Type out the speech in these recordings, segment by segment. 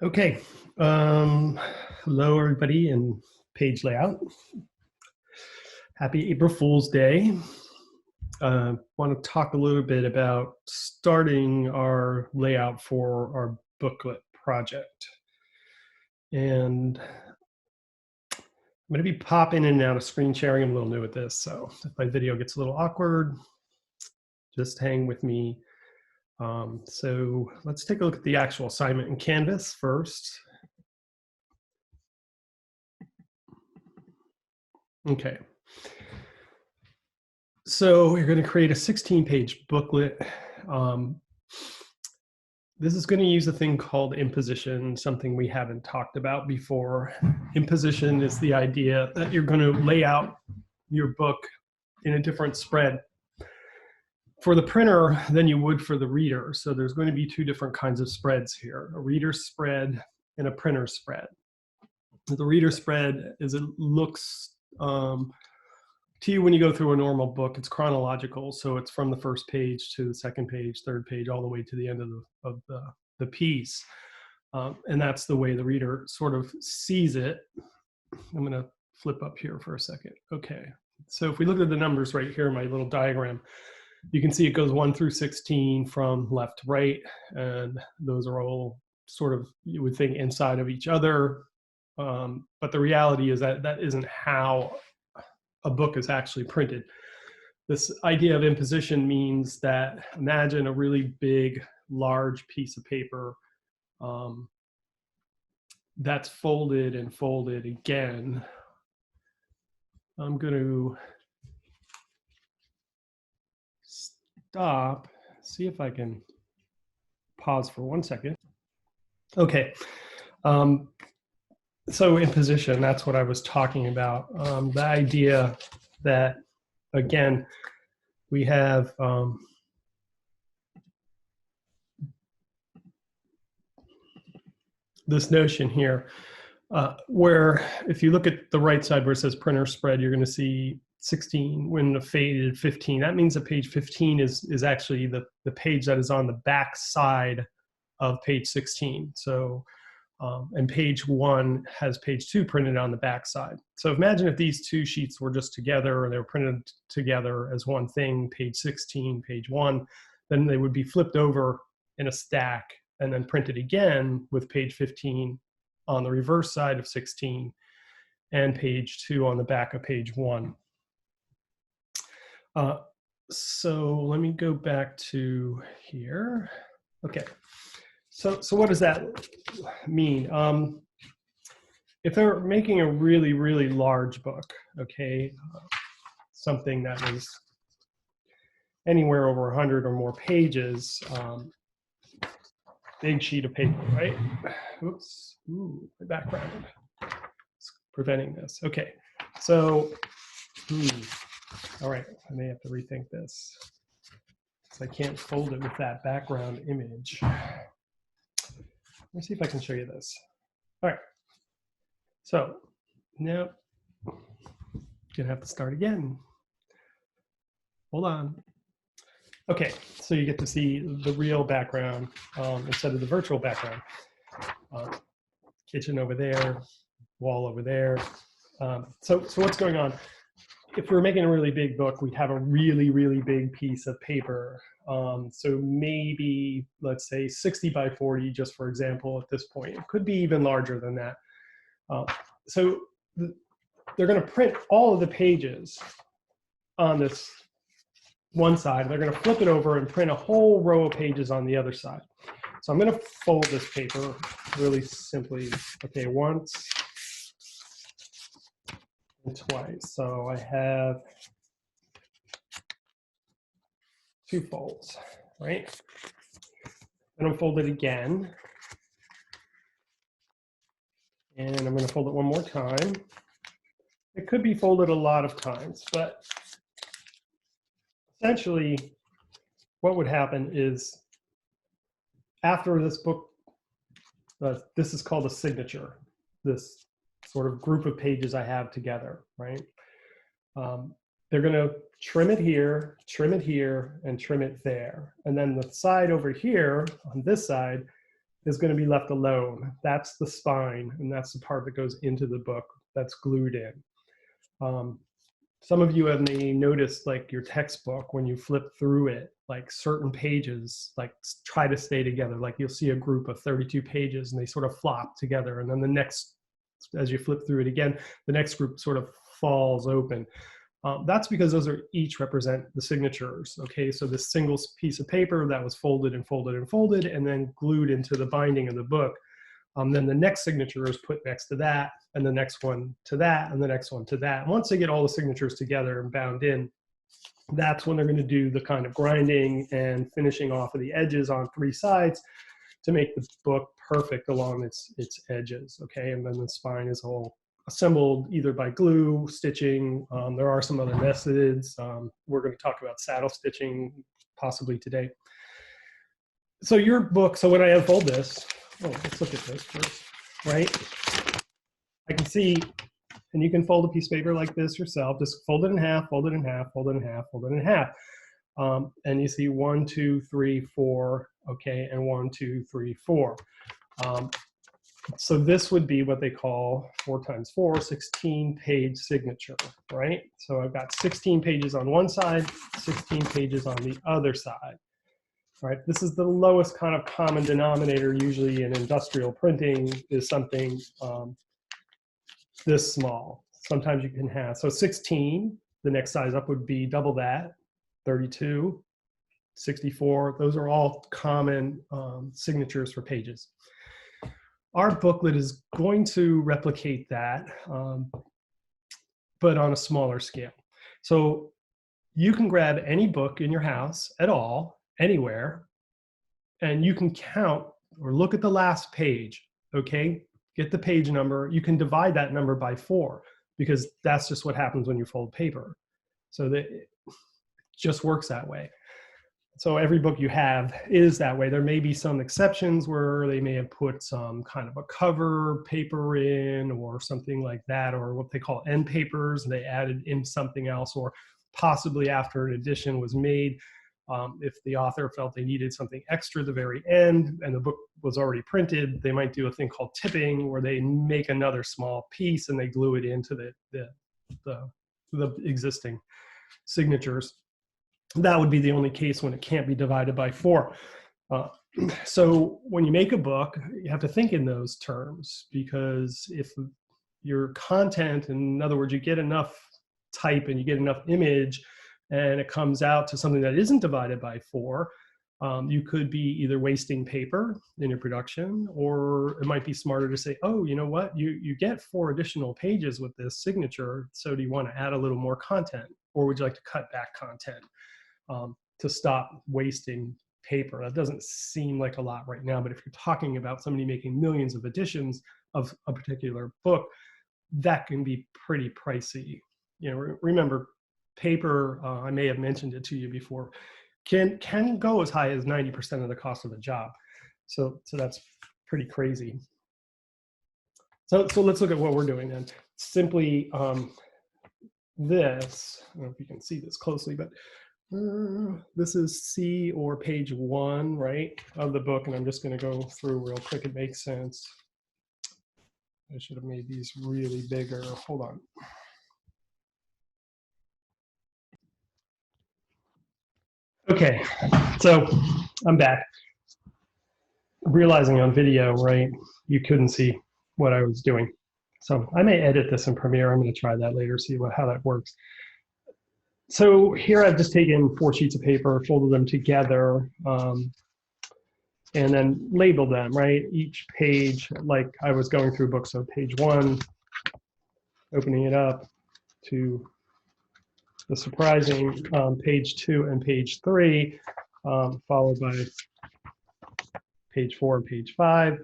Okay, hello everybody in page layout. Happy April Fool's Day. Want to talk a little bit about starting our layout for our booklet project. And I'm going to be popping in and out of screen sharing. I'm a little new at this, so if my video gets a little awkward, just hang with me. So let's take a look at the actual assignment in Canvas first. Okay. So you're going to create a 16-page booklet. This is going to use a thing called imposition, something we haven't talked about before. Imposition is the idea that you're going to lay out your book in a different spread for the printer than you would for the reader. So there's going to be two different kinds of spreads here, a reader spread and a printer spread. The reader spread is it looks to you when you go through a normal book, it's chronological. So it's from the first page to the second page, third page, all the way to the end of the piece. And that's the way the reader sort of sees it. I'm going to flip up here for a second. Okay. So if we look at the numbers right here in my little diagram, you can see it goes 1 through 16 from left to right. And those are all sort of, you would think, inside of each other. But the reality is that that isn't how a book is actually printed. This idea of imposition means that imagine a really big, large piece of paper that's folded and folded again. I'm going to stop, see if I can pause for 1 second. Okay. So imposition, that's what I was talking about. The idea that, again, we have this notion here where if you look at the right side where it says printer spread, you're going to see 16 when the faded 15. That means that page 15 is actually the page that is on the back side of page 16. So and page 1 has page 2 printed on the back side. So imagine if these two sheets were just together or they were printed together as one thing, page 16, page 1, then they would be flipped over in a stack and then printed again with page 15 on the reverse side of 16 and page 2 on the back of page 1. So let me go back to here. Okay. So what does that mean? If they're making a really, really large book, okay, something that is anywhere over 100 or more pages, big sheet of paper, right? Oops, ooh, my background is preventing this. Okay, so, all right, I may have to rethink this. So I can't fold it with that background image. Let me see if I can show you this. All right, so now gonna have to start again. Hold on. Okay, so you get to see the real background instead of the virtual background. Kitchen over there, wall over there. So what's going on? If we were making a really big book, we'd have a really, really big piece of paper. So maybe, let's say 60 by 40, just for example, at this point. It could be even larger than that. So they're going to print all of the pages on this one side. They're going to flip it over and print a whole row of pages on the other side. So I'm going to fold this paper really simply. Okay, once and twice. So I have 2 folds, right? And I'm fold it again. And I'm going to fold it one more time. It could be folded a lot of times, but essentially what would happen is after this book, this is called a signature, this sort of group of pages I have together, right? They're going to trim it here, and trim it there. And then the side over here, on this side, is going to be left alone. That's the spine, and that's the part that goes into the book that's glued in. Some of you have maybe noticed, like your textbook, when you flip through it, like certain pages like try to stay together. Like you'll see a group of 32 pages and they sort of flop together, and then the next, as you flip through it again, the next group sort of falls open. That's because those are each represent the signatures. Okay, so this single piece of paper that was folded and folded and folded and then glued into the binding of the book. Then the next signature is put next to that, and the next one to that, and the next one to that. And once they get all the signatures together and bound in, that's when they're going to do the kind of grinding and finishing off of the edges on 3 sides to make the book perfect along its edges. Okay, and then the spine is all assembled either by glue, stitching. There are some other methods. We're going to talk about saddle stitching possibly today. So your book, so when I unfold this, let's look at this first, right? I can see, and you can fold a piece of paper like this yourself, just fold it in half, fold it in half, fold it in half, fold it in half. And you see 1, 2, 3, 4, okay, and 1, 2, 3, 4. So this would be what they call 4 times 4, 16-page signature, right? So I've got 16 pages on one side, 16 pages on the other side. Right, this is the lowest kind of common denominator usually in industrial printing, is something this small. Sometimes you can have, so 16, the next size up would be double that, 32, 64. Those are all common signatures for pages. Our booklet is going to replicate that, but on a smaller scale. So you can grab any book in your house at all, anywhere, and you can count or look at the last page, okay? Get the page number. You can divide that number by 4 because that's just what happens when you fold paper. So that it just works that way. So every book you have is that way. There may be some exceptions where they may have put some kind of a cover paper in or something like that, or what they call end papers. They added in something else, or possibly after an edition was made, if the author felt they needed something extra at the very end and the book was already printed, they might do a thing called tipping, where they make another small piece and they glue it into the existing signatures. That would be the only case when it can't be divided by 4. So when you make a book, you have to think in those terms, because if your content, in other words, you get enough type and you get enough image and it comes out to something that isn't divided by 4, you could be either wasting paper in your production, or it might be smarter to say, oh, you know what, you get 4 additional pages with this signature, so do you want to add a little more content, or would you like to cut back content to stop wasting paper? That doesn't seem like a lot right now, but if you're talking about somebody making millions of editions of a particular book, that can be pretty pricey. You know, remember, paper, I may have mentioned it to you before, can go as high as 90% of the cost of a job. So that's pretty crazy. So let's look at what we're doing then. Simply this, I don't know if you can see this closely, but this is C, or page 1, right, of the book, and I'm just going to go through real quick. It makes sense. I should have made these really bigger. Hold on. Okay, so I'm back. Realizing on video, right, you couldn't see what I was doing. So I may edit this in Premiere. I'm going to try that later, see how that works. So here I've just taken 4 sheets of paper, folded them together, and then labeled them, right? Each page, like I was going through a book. So page 1, opening it up to the surprising page 2 and page 3, followed by page 4 and page 5.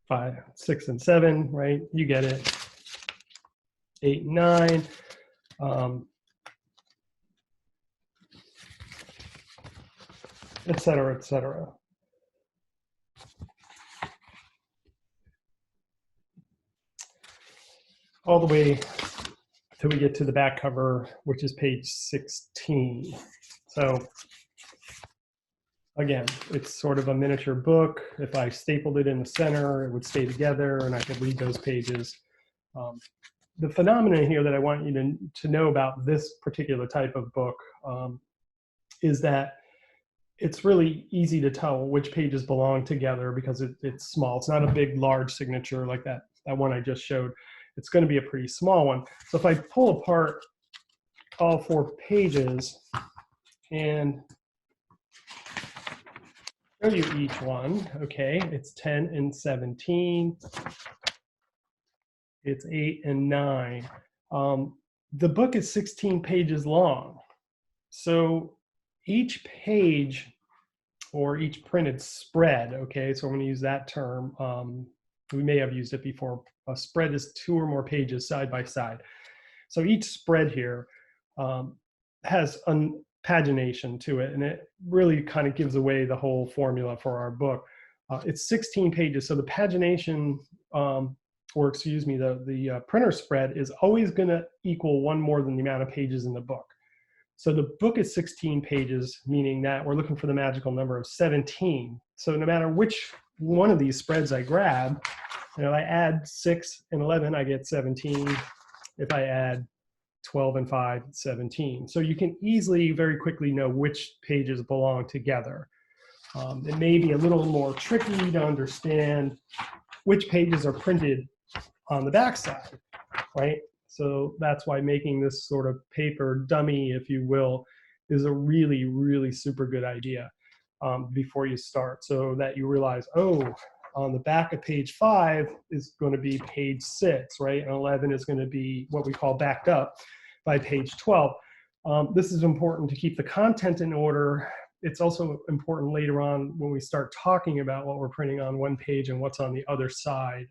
5, 6, and 7, right? You get it. 8 and 9. Et cetera, et cetera. All the way till we get to the back cover, which is page 16. So again, it's sort of a miniature book. If I stapled it in the center, it would stay together and I could read those pages. The phenomenon here that I want you to know about this particular type of book is that it's really easy to tell which pages belong together because it's small. It's not a big, large signature like that one I just showed. It's going to be a pretty small one. So if I pull apart all 4 pages and show you each one, okay, it's 10 and 17. It's 8 and 9. The book is 16 pages long. So each page or each printed spread, okay, so I'm going to use that term. We may have used it before. A spread is 2 or more pages side by side. So each spread here has a pagination to it, and it really kind of gives away the whole formula for our book. It's 16 pages, so the pagination, or excuse me, the printer spread is always going to equal 1 more than the amount of pages in the book. So the book is 16 pages, meaning that we're looking for the magical number of 17. So no matter which one of these spreads I grab, if I add 6 and 11, I get 17. If I add 12 and 5, 17. So you can easily, very quickly know which pages belong together. It may be a little more tricky to understand which pages are printed on the backside, right? So that's why making this sort of paper dummy, if you will, is a really, really super good idea before you start, so that you realize, oh, on the back of page 5 is going to be page 6, right? And 11 is going to be what we call backed up by page 12. This is important to keep the content in order. It's also important later on when we start talking about what we're printing on one page and what's on the other side.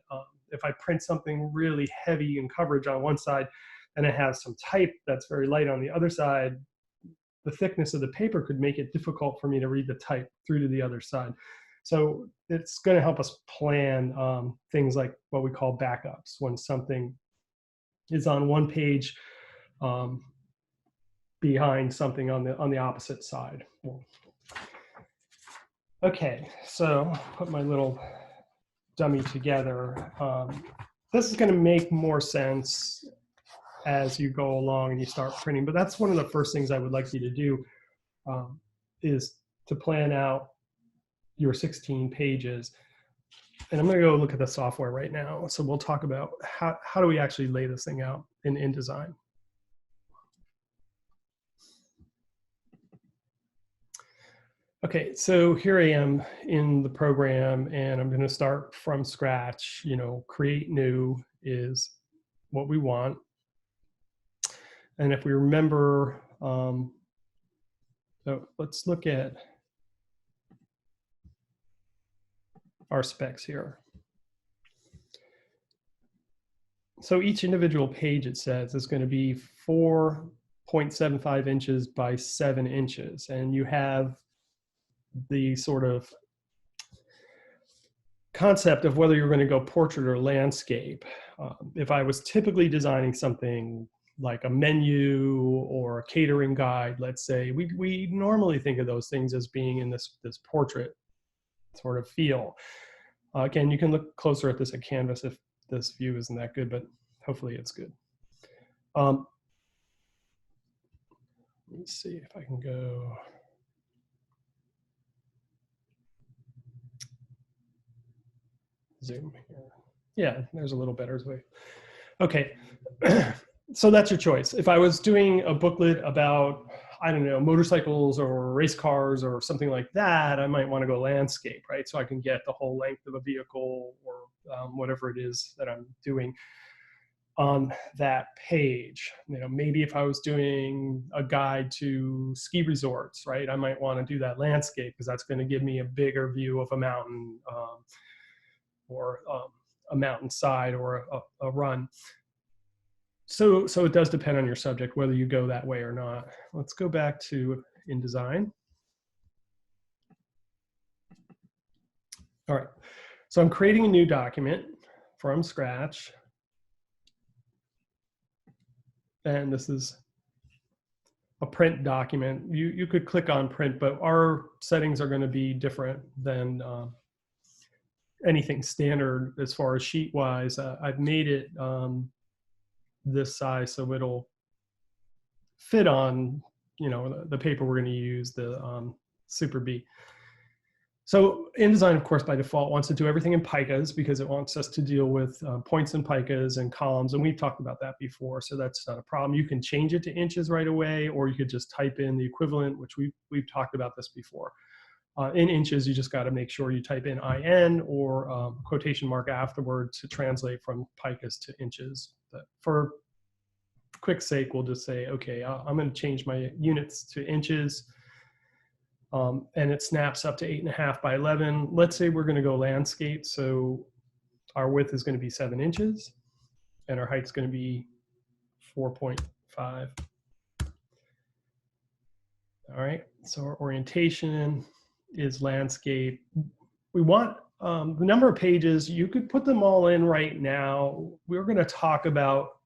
If I print something really heavy in coverage on one side and I have some type that's very light on the other side, the thickness of the paper could make it difficult for me to read the type through to the other side. So it's going to help us plan things like what we call backups, when something is on one page behind something on the opposite side. Okay, so put my little dummy together. This is going to make more sense as you go along and you start printing, but that's one of the first things I would like you to do is to plan out your 16 pages. And I'm going to go look at the software right now. So we'll talk about how do we actually lay this thing out in InDesign. Okay, so here I am in the program and I'm going to start from scratch. You know, create new is what we want. And if we remember, so let's look at our specs here. So each individual page, it says, is going to be 4.75 inches by 7 inches. And you have the sort of concept of whether you're going to go portrait or landscape. If I was typically designing something like a menu or a catering guide, let's say, we normally think of those things as being in this portrait sort of feel. Again, you can look closer at this at Canvas if this view isn't that good, but hopefully it's good. Let me see if I can go. Zoom here. Yeah, there's a little better way. Okay, so that's your choice. If I was doing a booklet about, I don't know, motorcycles or race cars or something like that, I might want to go landscape, right? So I can get the whole length of a vehicle or whatever it is that I'm doing on that page. You know, maybe if I was doing a guide to ski resorts, right, I might want to do that landscape because that's going to give me a bigger view of a mountain or a mountainside or a run. So it does depend on your subject whether you go that way or not. Let's go back to InDesign. All right, so I'm creating a new document from scratch. And this is a print document, you could click on print, but our settings are going to be different than anything standard as far as sheet wise. I've made it this size so it'll fit on, you know, the paper we're going to use, the Super B. So InDesign, of course, by default wants to do everything in picas because it wants us to deal with points and picas and columns. And we've talked about that before, so that's not a problem. You can change it to inches right away, or you could just type in the equivalent, which we've talked about this before. In inches, you just got to make sure you type in IN or quotation mark afterward to translate from picas to inches. But for quick sake, we'll just say, okay, I'm going to change my units to inches. And it snaps up to 8.5 by 11. Let's say we're going to go landscape. So our width is going to be 7 inches and our height is going to be 4.5. All right. So our orientation is landscape. We want the number of pages. You could put them all in right now. We're going to talk about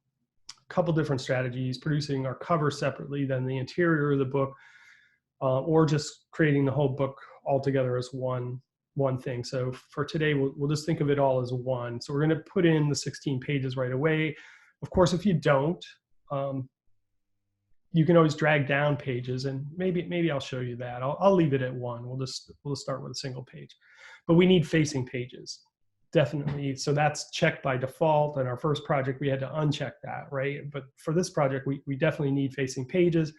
a couple different strategies: producing our cover separately, then the interior of the book, or just creating the whole book all together as one thing. So for today, we'll just think of it all as one. So we're going to put in the 16 pages right away. Of course, if you don't, you can always drag down pages, and maybe I'll show you that. I'll leave it at one. We'll just start with a single page, but we need facing pages, definitely. So that's checked by default. In our first project, we had to uncheck that, right? But for this project, we definitely need facing pages.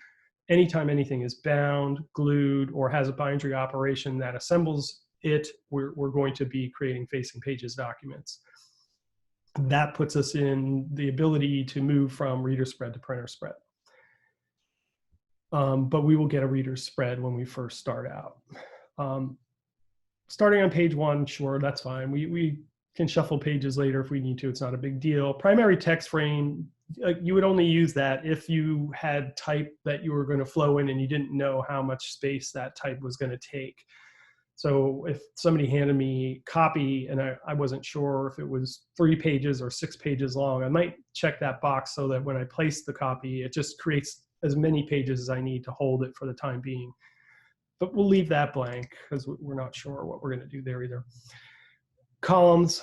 Anytime anything is bound, glued, or has a bindery operation that assembles it, we're going to be creating facing pages documents. That puts us in the ability to move from reader spread to printer spread. But we will get a reader spread when we first start out. Starting on page 1, sure, that's fine. We can shuffle pages later if we need to. It's not a big deal. Primary text frame, you would only use that if you had type that you were going to flow in and you didn't know how much space that type was going to take. So if somebody handed me copy and I wasn't sure if it was 3 pages or 6 pages long, I might check that box so that when I place the copy, it just creates as many pages as I need to hold it for the time being. But we'll leave that blank because we're not sure what we're going to do there either. Columns,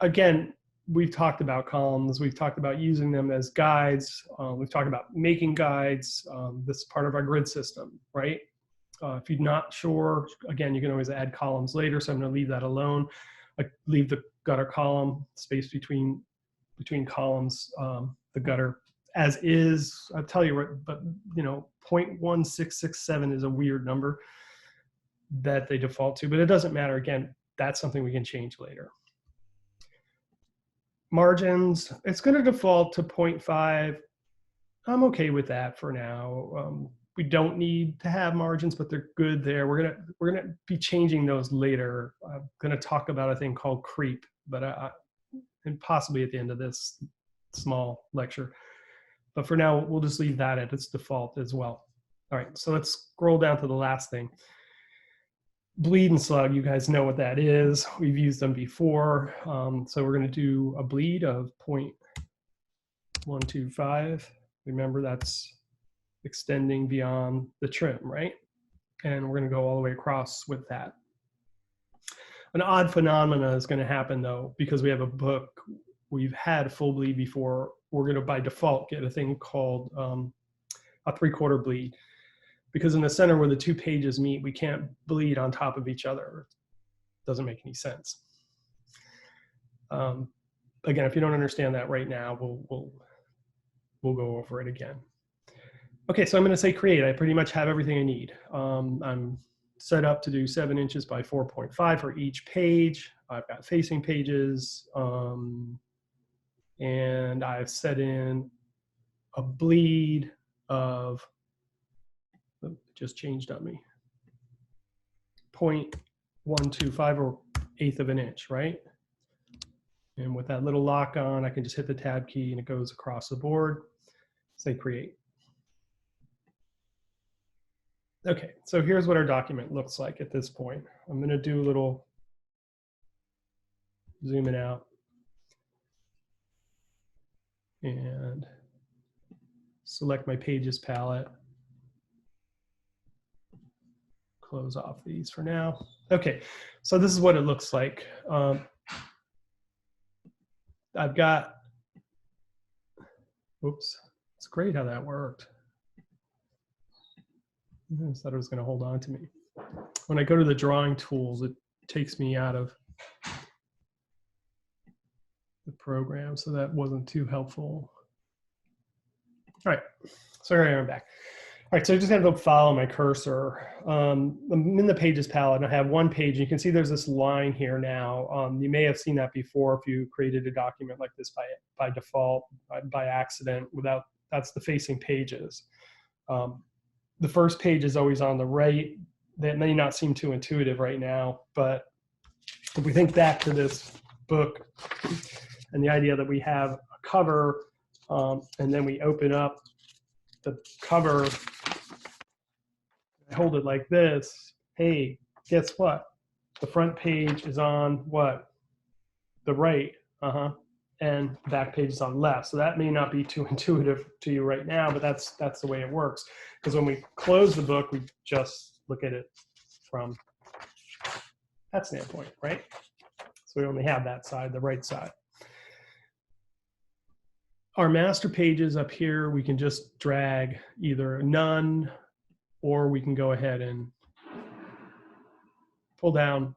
again, we've talked about columns. We've talked about using them as guides. We've talked about making guides. This is part of our grid system, right? If you're not sure, again, you can always add columns later, so I'm going to leave that alone. I leave the gutter column, space between columns, the gutter as is. I'll tell you what, but you know, 0.1667 is a weird number that they default to, but it doesn't matter. Again, that's something we can change later. Margins, it's going to default to 0.5. I'm okay with that for now. We don't need to have margins, but they're good there. We're gonna be changing those later. I'm gonna talk about a thing called creep, but and possibly at the end of this small lecture. But for now, we'll just leave that at its default as well. All right, so let's scroll down to the last thing. Bleed and slug, you guys know what that is. We've used them before. So we're gonna do a bleed of 0.125. Remember, that's extending beyond the trim, right? And we're gonna go all the way across with that. An odd phenomena is gonna happen though, because we have a book, we've had full bleed before, we're gonna by default get a thing called a 3/4 bleed. Because in the center where the 2 pages meet, we can't bleed on top of each other. It doesn't make any sense. Again, if you don't understand that right now, we'll go over it again. Okay, so I'm going to say create. I pretty much have everything I need. I'm set up to do 7 inches by 4.5 for each page. I've got facing pages, and I've set in a bleed of, it just changed on me, 0.125 or 1/8 of an inch, right? And with that little lock on, I can just hit the tab key and it goes across the board. Say create. Okay, so here's what our document looks like at this point. I'm going to do a little zooming out and select my pages palette. close off these for now. Okay, so this is what it looks like. I've got, oops, it's great how that worked. I thought it was going to hold on to me. When I go to the drawing tools, it takes me out of the program, so that wasn't too helpful. All right, so here I am back. All right, so I just have to follow my cursor. I'm in the Pages palette, and I have one page. You can see there's this line here now. You may have seen that before if you created a document like this by default, by accident, without, that's the facing pages. The first page is always on the right. That may not seem too intuitive right now, but if we think back to this book and the idea that we have a cover, and then we open up the cover, I hold it like this. Hey, guess what? The front page is on what? The right, and the back page is on the left. So that may not be too intuitive to you right now, but that's the way it works. Because when we close the book, we just look at it from that standpoint, right? So we only have that side, the right side. Our master pages up here, we can just drag either none, or we can go ahead and pull down.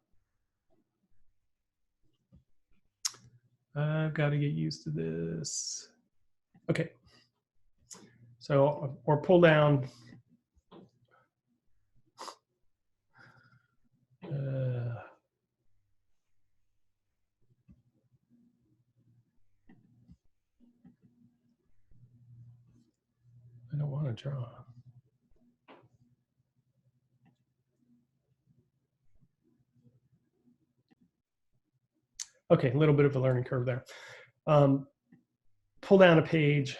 I've got to get used to this. Okay. So, or pull down. I don't want to draw. Okay, a little bit of a learning curve there. Pull down a page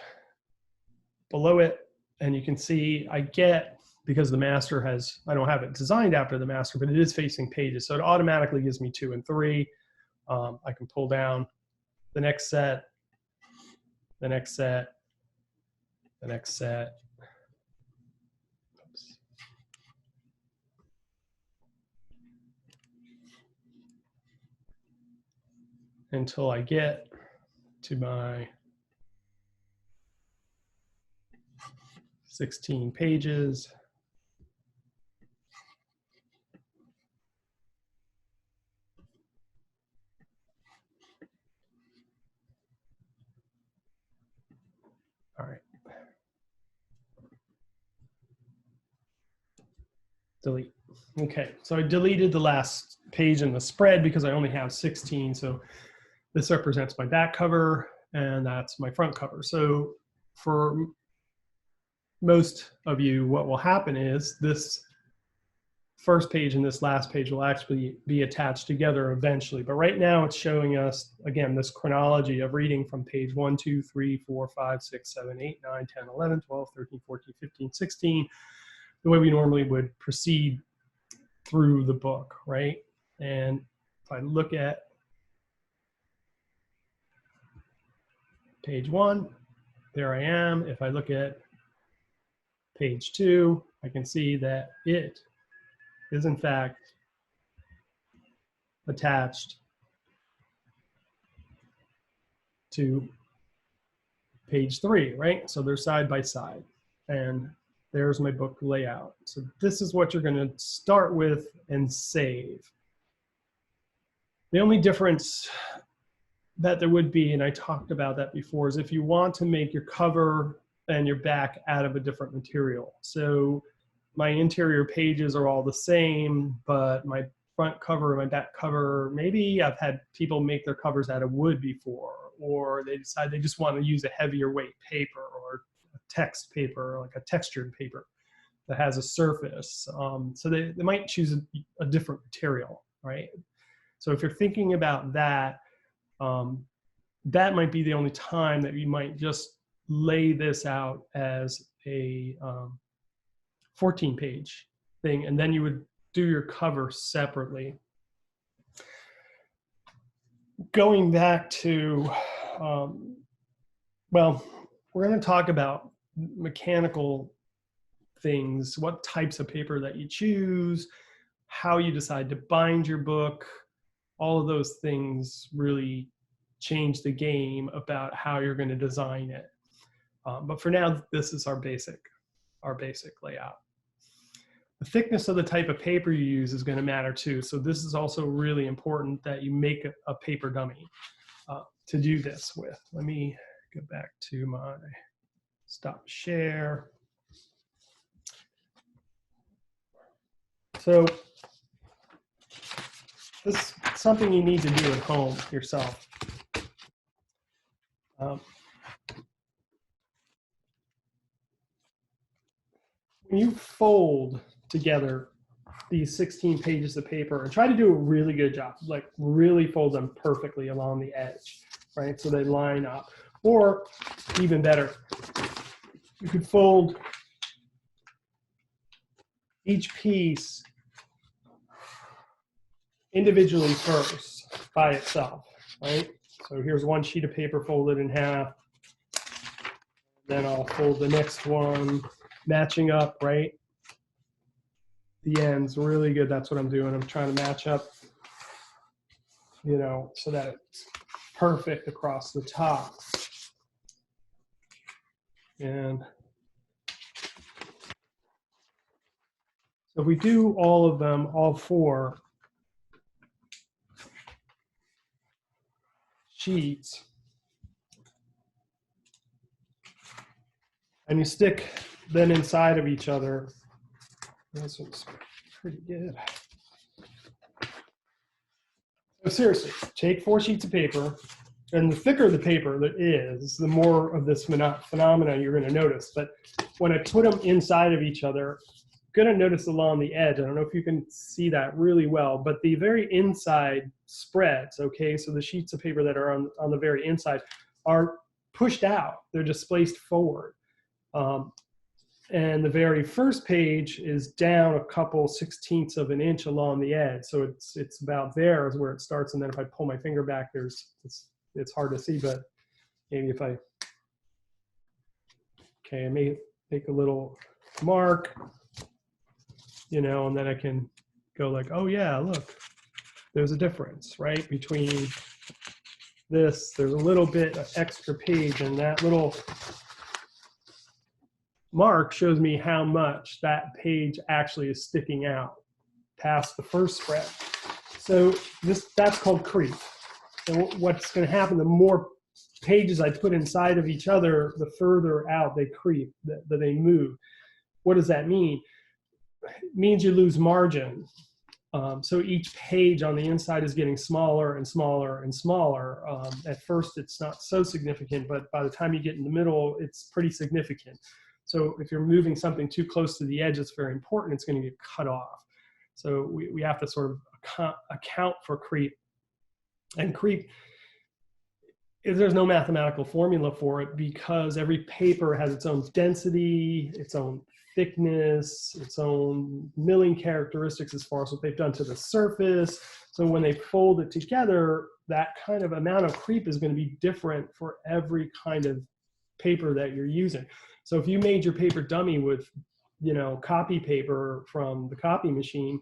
below it, and you can see I get, because the master has, I don't have it designed after the master, but it is facing pages. So it automatically gives me 2 and 3. I can pull down the next set, the next set, the next set. Oops. Until I get to my 16 pages. All right. Delete. Okay, so I deleted the last page in the spread because I only have 16. So this represents my back cover, and that's my front cover. So for most of you, what will happen is this first page and this last page will actually be attached together eventually. But right now it's showing us, again, this chronology of reading from page 1, 2, 3, 4, 5, 6, 7, 8, 9, 10, 11, 12, 13, 14, 15, 16, the way we normally would proceed through the book, right? And if I look at page 1, there I am. If I look at page 2, I can see that it is in fact attached to page 3, right? So they're side by side, and there's my book layout. So this is what you're going to start with and save. The only difference that there would be, and I talked about that before, is if you want to make your cover and your back out of a different material. So my interior pages are all the same, but my front cover and my back cover, maybe I've had people make their covers out of wood before, or they decide they just want to use a heavier weight paper or a text paper, like a textured paper that has a surface. So they might choose a different material, right? So if you're thinking about that, that might be the only time that you might just lay this out as a 14-page thing, and then you would do your cover separately. Going back to, well, we're going to talk about mechanical things, what types of paper that you choose, how you decide to bind your book, all of those things really change the game about how you're going to design it. But for now, this is our basic layout. The thickness of the type of paper you use is going to matter too. So this is also really important that you make a paper dummy to do this with. Let me go back to my stop share. So this is something you need to do at home yourself. When you fold together these 16 pages of paper and try to do a really good job, like really fold them perfectly along the edge, right? So they line up. Or even better, you could fold each piece individually first by itself, right? So here's one sheet of paper folded in half. Then I'll fold the next one, matching up, right? The ends, really good. That's what I'm doing. I'm trying to match up, you know, so that it's perfect across the top. And so if we do all of them, all 4 sheets, and you stick them inside of each other, this one's pretty good. So seriously, take 4 sheets of paper, and the thicker the paper that is, the more of this phenomena you're going to notice. But when I put them inside of each other, you're going to notice along the edge, I don't know if you can see that really well, but the very inside spreads, okay? So the sheets of paper that are on the very inside are pushed out. They're displaced forward. And the very first page is down a couple 1/16 of an inch along the edge. So it's about there is where it starts. And then if I pull my finger back, it's hard to see, but maybe if I may make a little mark, you know, and then I can go like, oh yeah, look, there's a difference, right? Between this, there's a little bit of extra page, and that little mark shows me how much that page actually is sticking out past the first spread. So that's called creep. So what's going to happen, the more pages I put inside of each other, the further out they creep, that they move. What does that mean? It means you lose margin. So each page on the inside is getting smaller and smaller and smaller. At first, it's not so significant, but by the time you get in the middle, it's pretty significant. So if you're moving something too close to the edge, it's very important. It's going to get cut off. So we have to sort of account for creep. And creep, there's no mathematical formula for it because every paper has its own density, its own thickness, its own milling characteristics as far as what they've done to the surface. So when they fold it together, that kind of amount of creep is going to be different for every kind of paper that you're using. So if you made your paper dummy with, you know, copy paper from the copy machine,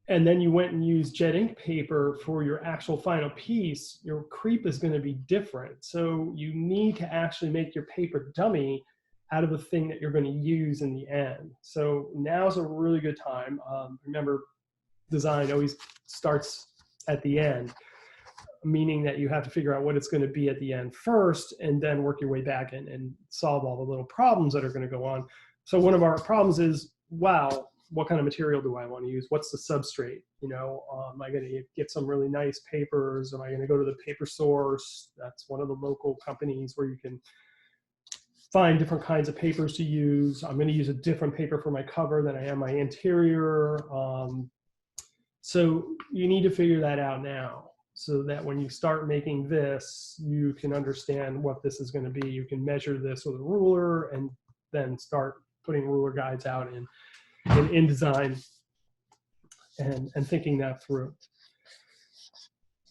and then you went and used jet ink paper for your actual final piece, your creep is going to be different. So you need to actually make your paper dummy out of the thing that you're going to use in the end. So now's a really good time. Remember, design always starts at the end, meaning that you have to figure out what it's going to be at the end first, and then work your way back and solve all the little problems that are going to go on. So one of our problems is, wow, what kind of material do I want to use? What's the substrate? You know, am I going to get some really nice papers? Am I going to go to the paper source? That's one of the local companies where you can find different kinds of papers to use. I'm going to use a different paper for my cover than I am my interior. So you need to figure that out now, so that when you start making this, you can understand what this is going to be. You can measure this with a ruler and then start putting ruler guides out in InDesign and thinking that through.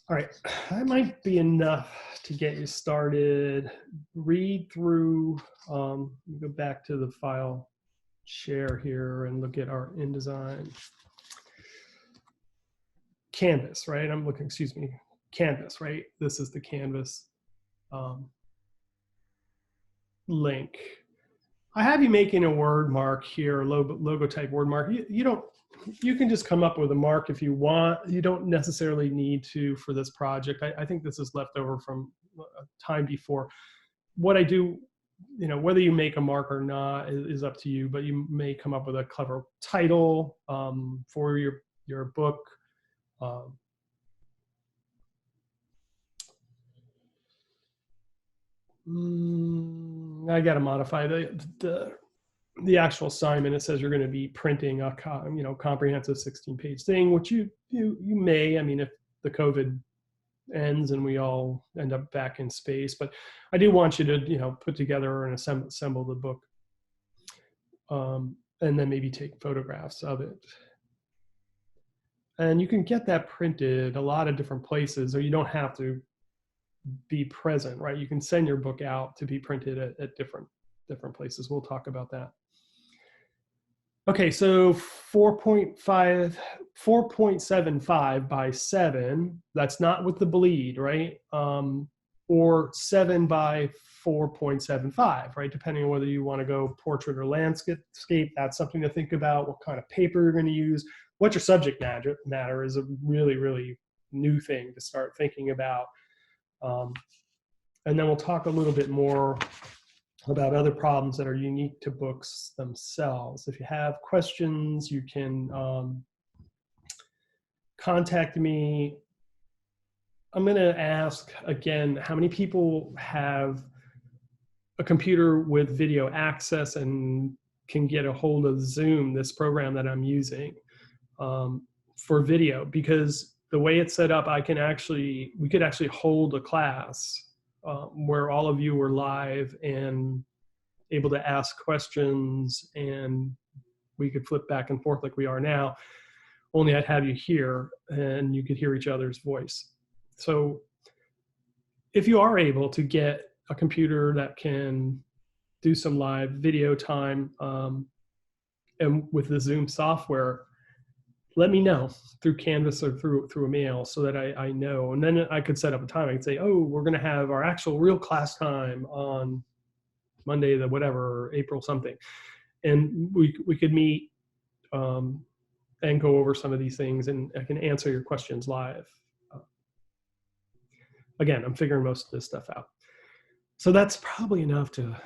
All right, that might be enough to get you started. Read through, go back to the file share here and look at our InDesign. Canvas, right? I'm looking, excuse me, Canvas, right? This is the Canvas link. I have you making a word mark here, logo type word mark. You can just come up with a mark if you want. You don't necessarily need to for this project. I think this is left over from a time before. What I do, whether you make a mark or not is up to you, but you may come up with a clever title for your book. I got to modify the actual assignment. It says you're going to be printing a comprehensive 16-page thing, which you may. I mean, if the COVID ends and we all end up back in space, but I do want you to put together and assemble the book, and then maybe take photographs of it. And you can get that printed a lot of different places, or you don't have to be present, right? You can send your book out to be printed at different places. We'll talk about that. Okay, so 4.75 by 7, that's not with the bleed, right? Or 7 by 4.75, right? Depending on whether you want to go portrait or landscape, that's something to think about. What kind of paper you're going to use. What your subject matter is a really, really new thing to start thinking about. And then we'll talk a little bit more about other problems that are unique to books themselves. If you have questions, you can contact me. I'm going to ask again, how many people have a computer with video access and can get a hold of Zoom, this program that I'm using for video? Because the way it's set up, we could actually hold a class where all of you were live and able to ask questions, and we could flip back and forth like we are now, only I'd have you here and you could hear each other's voice. So if you are able to get a computer that can do some live video time and with the Zoom software, let me know through Canvas or through a mail so that I know. And then I could set up a time. I could say, oh, we're going to have our actual real class time on Monday, the whatever, April something. And we could meet and go over some of these things, and I can answer your questions live. Again, I'm figuring most of this stuff out. So that's probably enough to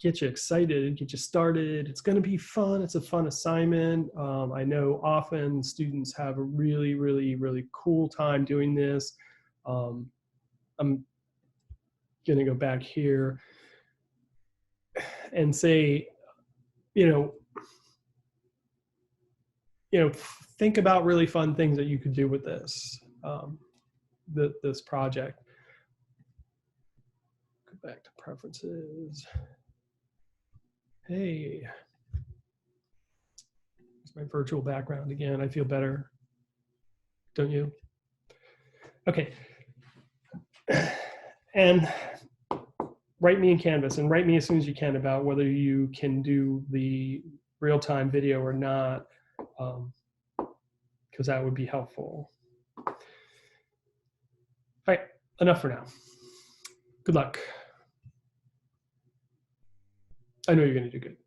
get you excited and get you started. It's going to be fun. It's a fun assignment. I know often students have a really, really, really cool time doing this. I'm going to go back here and say, think about really fun things that you could do with this, this project. Go back to preferences. Hey, it's my virtual background again. I feel better, don't you? Okay. And write me in Canvas, and write me as soon as you can about whether you can do the real-time video or not, because that would be helpful. All right, enough for now. Good luck. I know you're going to do good.